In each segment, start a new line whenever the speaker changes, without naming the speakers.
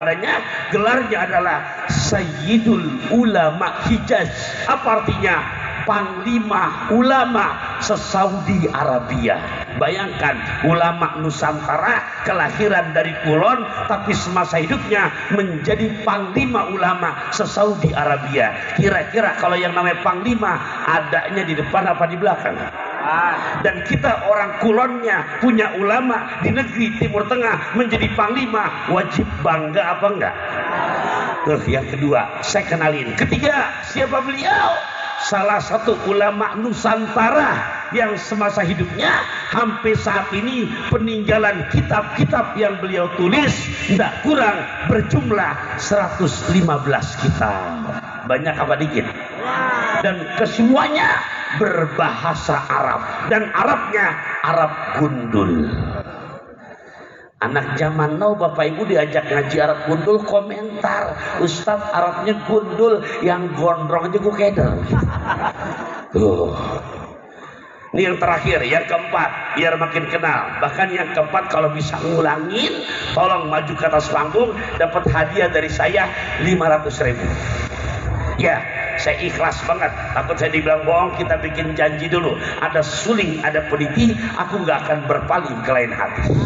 Adanya gelarnya adalah Sayyidul Ulama Hijaz. Apa artinya? Panglima ulama se-Saudi Arabia. Bayangkan, ulama Nusantara kelahiran dari Kulon, tapi semasa hidupnya menjadi panglima ulama se-Saudi Arabia. Kira-kira kalau yang namanya panglima adanya di depan apa di belakang? Dan kita orang Kulonnya punya ulama di negeri Timur Tengah menjadi panglima, wajib bangga apa enggak? Yang kedua, saya kenalin. Ketiga, siapa beliau? Salah satu ulama Nusantara yang semasa hidupnya sampai saat ini peninggalan kitab-kitab yang beliau tulis tidak kurang berjumlah 115 kitab. Banyak apa dikit? Dan kesemuanya berbahasa Arab, dan Arabnya Arab gundul. Anak zaman now Bapak Ibu diajak ngaji Arab gundul, komentar, Ustadz Arabnya gundul, yang gondrong aja gue keder. Ini yang terakhir, yang keempat, biar makin kenal. Bahkan yang keempat kalau bisa ngulangin, tolong maju ke atas panggung, dapat hadiah dari saya 500.000. Ya, saya ikhlas banget. Takut saya dibilang bohong, kita bikin janji dulu. Ada suling, ada peniti, aku nggak akan berpaling ke lain hati.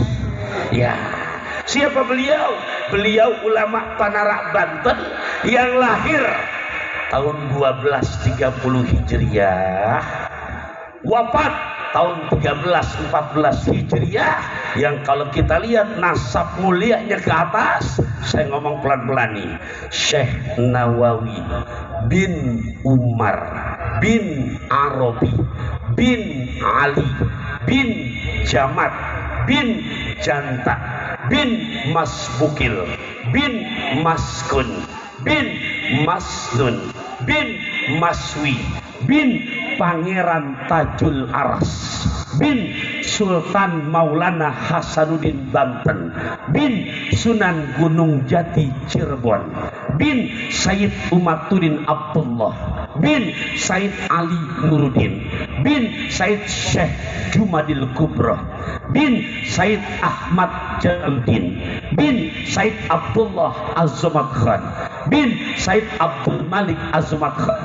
Ya, siapa beliau? Beliau ulama Panarak Banten yang lahir tahun 1230 Hijriah, wafat tahun 1314 Hijriah. Yang kalau kita lihat nasab mulianya ke atas, saya ngomong pelan-pelan nih, Syekh Nawawi bin Umar bin Arabi bin Ali bin Jamat bin Janta bin Masbukil bin Maskun bin Masnun bin Maswi bin Pangeran Tajul Aras bin Sultan Maulana Hasanuddin Banten bin Sunan Gunung Jati Cirebon bin Sayyid Umatuddin Abdullah bin Sayyid Ali Nuruddin bin Sayyid Syekh Jumadil Kubra bin Sayyid Ahmad Jalaluddin bin Sayyid Abdullah Azamat Khan bin Sayyid Abdul Malik Azamat Khan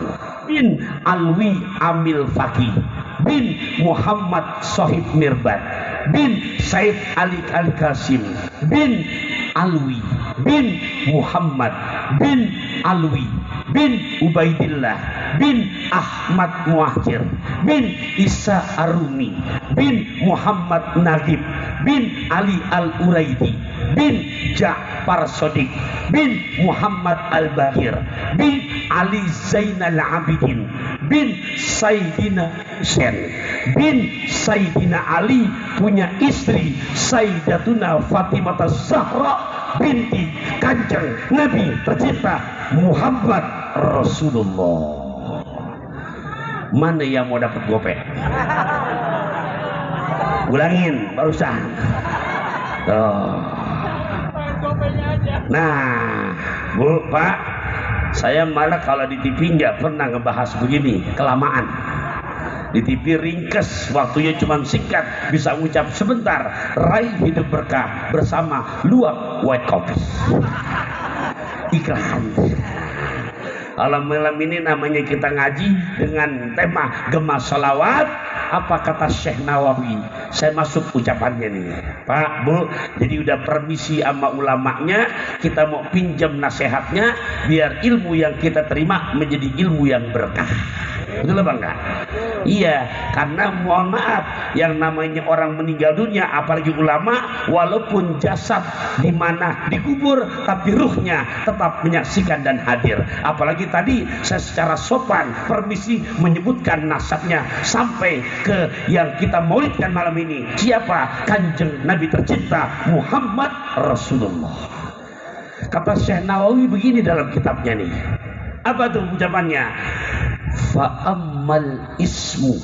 bin Alwi Amil Faqih bin Muhammad Sohib Mirbat bin Sayyid Ali Al-Qasim bin Alwi bin Muhammad bin Alwi bin Ubaidillah bin Ahmad Muahir bin Isa Arumi bin Muhammad Nagib bin Ali Al-Uraidi bin Ja'far Sodik bin Muhammad Al-Bahir bin Ali Zainal Abidin bin Sayyidina Hussein bin Sayyidina Ali, punya istri Sayyidatuna Fatimah Zahra binti Kanjeng Nabi tercinta Muhammad Rasulullah. Mana yang mau dapat gopek? Ulangin barusan. Nah, Bu, Pak, saya malah kalau di TV nggak pernah ngebahas begini, kelamaan. Di TV ringkes, waktunya cuma singkat, bisa ucap sebentar, raih hidup berkah bersama luak white coffee. Iklan. Kalau malam ini namanya kita ngaji dengan tema Gema Salawat. Apa kata Syekh Nawawi? Saya masuk ucapannya nih, Pak, Bu. Jadi udah permisi sama ulamanya, kita mau pinjam nasihatnya biar ilmu yang kita terima menjadi ilmu yang berkah. Betul apa enggak? Iya, karena mohon maaf, yang namanya orang meninggal dunia, apalagi ulama, walaupun jasad di mana dikubur, tapi ruhnya tetap menyaksikan dan hadir. Apalagi tadi saya secara sopan permisi menyebutkan nasabnya sampai ke yang kita maulidkan malam ini. Siapa? Kanjeng Nabi tercinta Muhammad Rasulullah. Kata Syekh Nawawi begini dalam kitabnya nih. Apa tuh ucapannya? Fa'ammal ismu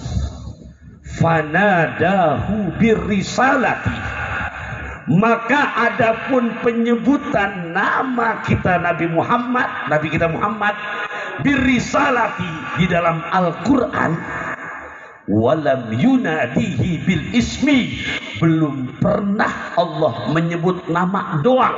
fanadahu birrisalati, maka adapun penyebutan nama kita Nabi Muhammad, Nabi kita Muhammad birrisalati di dalam Al-Quran, walam yunadihi bil ismi, belum pernah Allah menyebut nama doang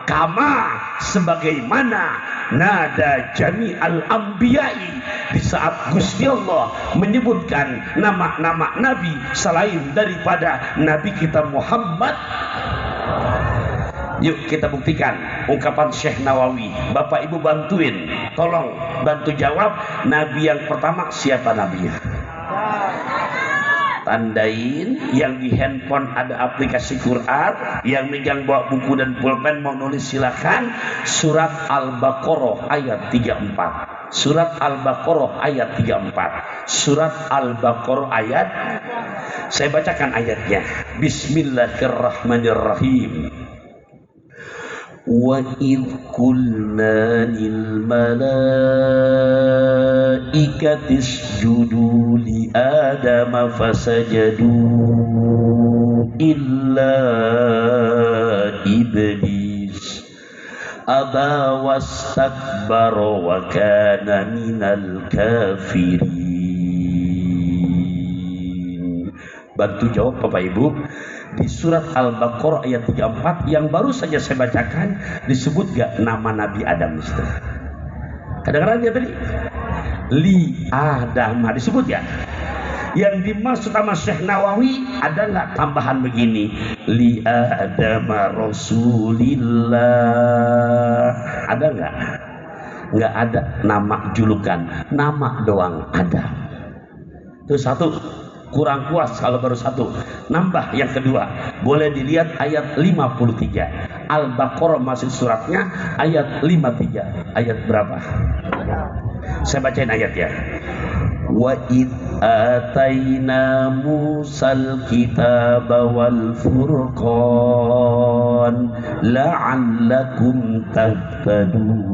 kama sebagaimana nada jami al-anbiya'i, di saat Gusti Allah menyebutkan nama-nama nabi selain daripada nabi kita Muhammad. Yuk kita buktikan ungkapan Syekh Nawawi. Bapak Ibu bantuin, tolong bantu jawab. Nabi yang pertama siapa nabinya? Tandain. Yang di handphone ada aplikasi Quran, yang megang bawa buku dan pulpen mau nulis silakan. Surat Al-Baqarah ayat 34. Surat Al-Baqarah ayat 34. Surat Al-Baqarah ayat, saya bacakan ayatnya. Bismillahirrahmanirrahim. Wa idh qulna lil malaikati isjudu li adama fasajadu illa iblis aba wastakbara wa kana minal kafirin. Bantu jawab Bapak Ibu. Di surat Al-Baqarah ayat 34 yang baru saja saya bacakan, disebut gak nama Nabi Adam? Kadang-kadang dia tadi li Adam disebut ya. Yang dimaksud sama Syekh Nawawi ada nggak tambahan begini, li Adam Rasulillah? Ada nggak? Nggak ada nama julukan, nama doang Adam. Itu satu. Kurang puas kalau baru satu. Nambah yang kedua. Boleh dilihat ayat 53. Al-Baqarah masih suratnya ayat 53. Ayat berapa? Saya bacain ayatnya. Wa id ataina Musal kitaba wal furqan la'allakum tahtadun.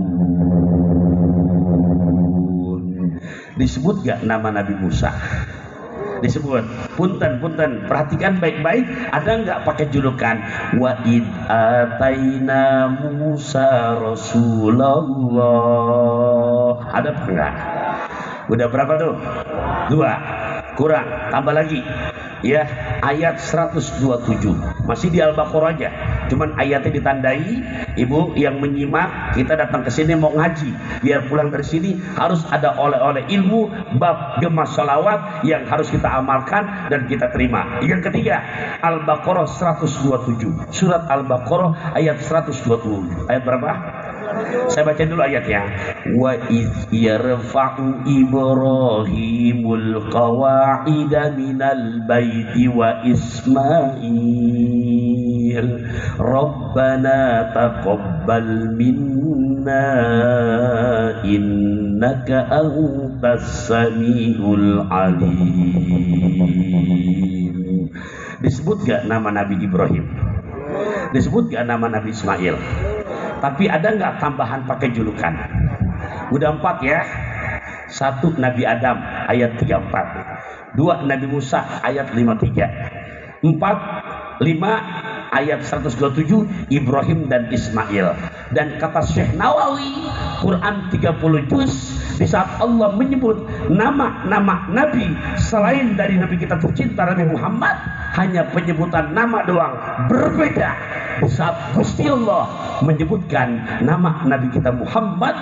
Disebut gak nama Nabi Musa? Disebut. Punten, perhatikan baik-baik. Ada nggak pakai julukan wa id ataina Musa Rasulullah? Ada apa enggak? Udah berapa tuh? 2. Kurang, tambah lagi. Ya, ayat 127. Masih di Al-Baqarah aja. Cuman ayatnya ditandai. Ibu yang menyimak, kita datang ke sini mau ngaji, biar pulang dari sini harus ada oleh-oleh ilmu bab gemas salawat yang harus kita amalkan dan kita terima. Yang ketiga, Al-Baqarah 127. Surat Al-Baqarah ayat 127. Ayat berapa? Saya baca dulu ayatnya. Wa idh yarfa'u Ibrahimul qawa'ida minal baiti wa Ismail Rabbana taqabbal minna innaka antas samiul alim. Disebut gak nama Nabi Ibrahim? Disebut gak nama Nabi Ismail? Tapi ada nggak tambahan pakai julukan? Udah 4 ya. 1 Nabi Adam ayat 34. 2 Nabi Musa ayat 53. 4, 5 ayat 127 Ibrahim dan Ismail. Dan kata Syekh Nawawi, Quran 30 juz, di saat Allah menyebut nama-nama Nabi selain dari Nabi kita tercinta Nabi Muhammad, hanya penyebutan nama doang berbeda. Di saat Gusti Allah menyebutkan nama Nabi kita Muhammad.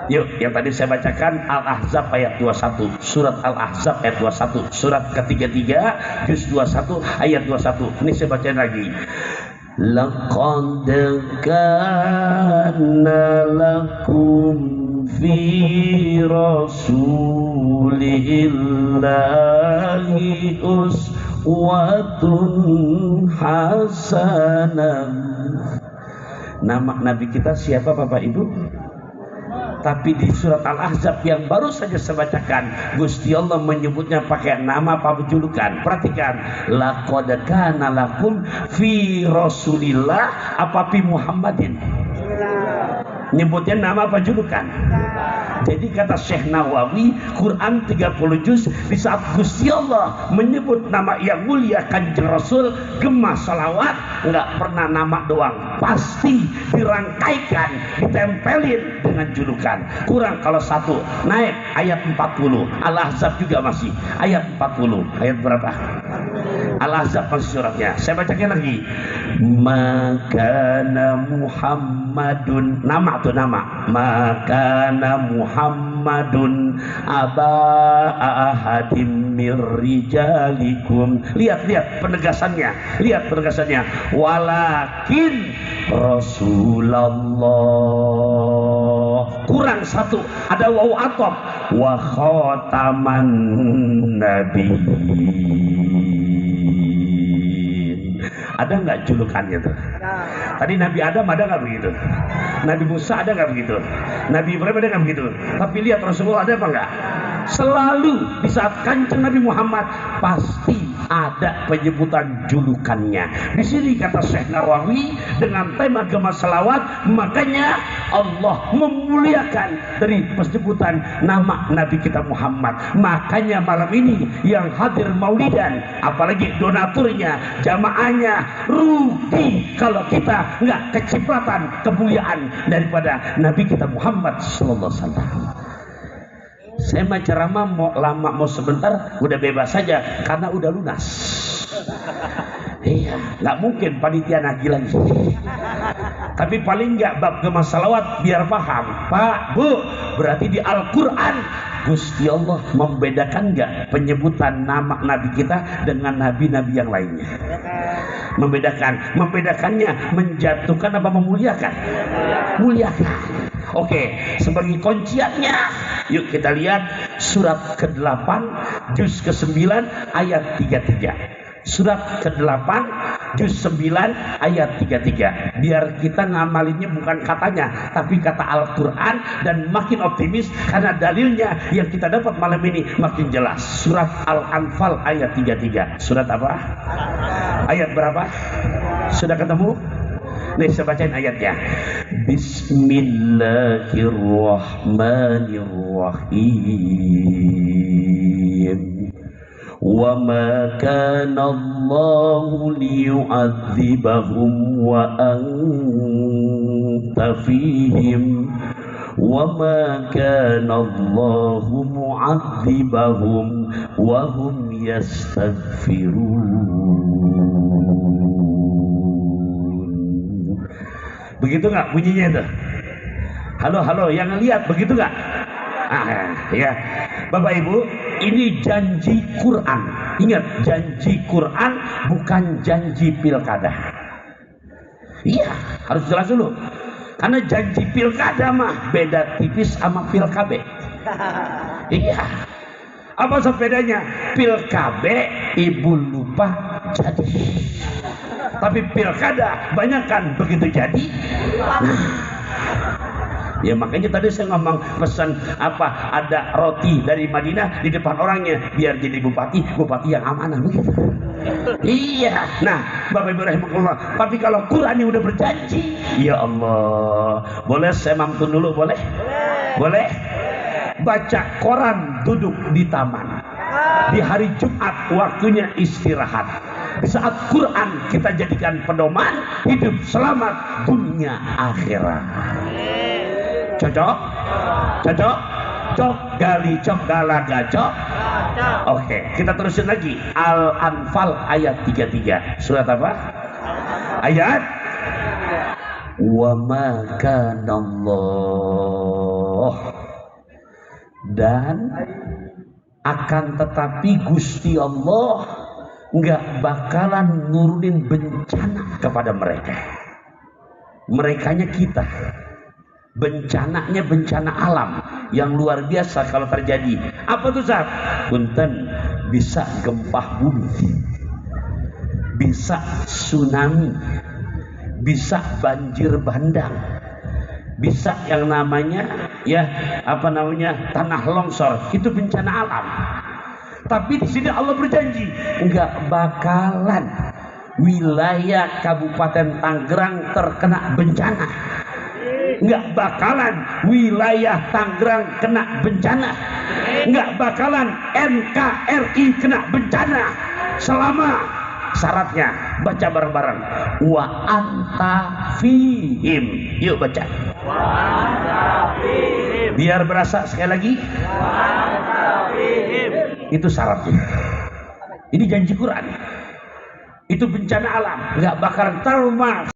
Yuk, yang tadi saya bacakan Al-Ahzab ayat 21, surat Al-Ahzab ayat 21, surat ketiga juz 21 ayat 21. Ini saya bacain lagi. Laqad kana lakum fi rasulillahi uswatun hasanah. Nama Nabi kita siapa Bapak Ibu? Tapi di surat Al-Ahzab yang baru saja saya bacakan, Gusti Allah menyebutnya pakai nama apa julukan. Perhatikan, laqad kana lakum fi rasulillah apa fi Muhammadin. Nyebutnya nama apa julukan? Jadi kata Syekh Nawawi, Quran 30 juz, di saat Gusti Allah menyebut nama yang mulia Kanjeng Rasul, gemas salawat, nggak pernah nama doang, pasti dirangkaikan, ditempelin dengan julukan. Kurang kalau 1, naik ayat 40. Al-Ahzab juga masih ayat 40. Ayat berapa? Al-Ahzab masih suratnya. Saya bacakan lagi. Makana Muhammadun, nama tuh nama. Makana Muhammadun aba ahadim mirrijalikum. Lihat penegasannya. Lihat penegasannya. Walakin Rasulullah. Kurang satu, ada waw atop. Wa khataman nabiyyin. Ada nggak julukannya tuh? Tadi Nabi Adam ada nggak begitu? Nabi Musa ada nggak begitu? Nabi Ibrahim ada nggak begitu? Tapi lihat Rasulullah ada apa nggak? Selalu di saat Kanjeng Nabi Muhammad pasti ada penyebutan julukannya. Di sini kata Syekh Nawawi dengan tema Gema Selawat, makanya Allah memuliakan dari penyebutan nama Nabi kita Muhammad. Makanya malam ini yang hadir maulidan, apalagi donaturnya, jamaahnya, rugi kalau kita nggak kecipratan kemuliaan daripada Nabi kita Muhammad sallallahu alaihi wasallam. Saya mah ceramah mau lama mau sebentar udah bebas saja karena udah lunas. Iya, nggak mungkin panitia nagih lagi. Tapi paling nggak bab Gema Selawat biar paham, Pak, Bu. Berarti di Al-Quran Gusti Allah membedakan nggak penyebutan nama Nabi kita dengan nabi-nabi yang lainnya? Membedakannya menjatuhkan apa memuliakan? Muliakan. Oke, sebagai kunciannya, yuk kita lihat surat ke-8 juz ke-9 ayat 33. Surat ke-8 juz 9 ayat 33. Biar kita ngamalinnya bukan katanya, tapi kata Al-Quran, dan makin optimis karena dalilnya yang kita dapat malam ini makin jelas. Surat Al-Anfal ayat 33. Surat apa? Ayat berapa? Sudah ketemu? Nih saya bacain ayatnya. Bismillahirrahmanirrahim. Wa ma kana Allahu liyu'adzibahum wa anta fihim wa ma kana Allahu mu'adzibahum wa hum yastaghfirun. Begitu nggak bunyinya itu? Halo, yang lihat begitu nggak? Ya, Bapak Ibu, ini janji Quran. Ingat, janji Quran bukan janji pilkada. Iya, harus jelas dulu. Karena janji pilkada mah beda tipis sama pilkabe. Iya. Apa bedanya? Pilkabe ibu lupa jadi. Tapi pilkada banyak kan begitu jadi. Ya makanya tadi saya ngomong pesan apa, ada roti dari Madinah di depan orangnya biar jadi bupati yang amanah begitu. Iya. Nah, Bapak Ibu rahimakumullah, tapi kalau Quran yang udah berjanji, ya Allah, boleh saya mantun dulu, boleh? Boleh? Baca koran duduk di taman. Di hari Jumat waktunya istirahat. Di saat Quran kita jadikan pedoman hidup selamat dunia akhirat. Cocok? Cok gali cok galaga cok. Oke, kita terusin lagi. Al-Anfal ayat 33. Surat apa? Ayat wa ma kana Allah, dan akan tetapi Gusti Allah nggak bakalan nurunin bencana kepada mereka. Merekanya kita. Bencananya bencana alam yang luar biasa kalau terjadi. Apa tuh Zat? Punten, bisa gempa bumi, bisa tsunami, bisa banjir bandang, bisa yang namanya tanah longsor. Itu bencana alam. Tapi di sini Allah berjanji nggak bakalan wilayah Kabupaten Tangerang terkena bencana. Nggak bakalan wilayah Tangerang kena bencana. Nggak bakalan NKRI kena bencana selama syaratnya. Baca bareng-bareng. Wa anta fihim. Yuk baca. Wa anta fihim. Biar berasa sekali lagi. Wa anta fihim. Itu syaratnya. Ini janji Quran. Itu bencana alam, nggak bakalan trauma.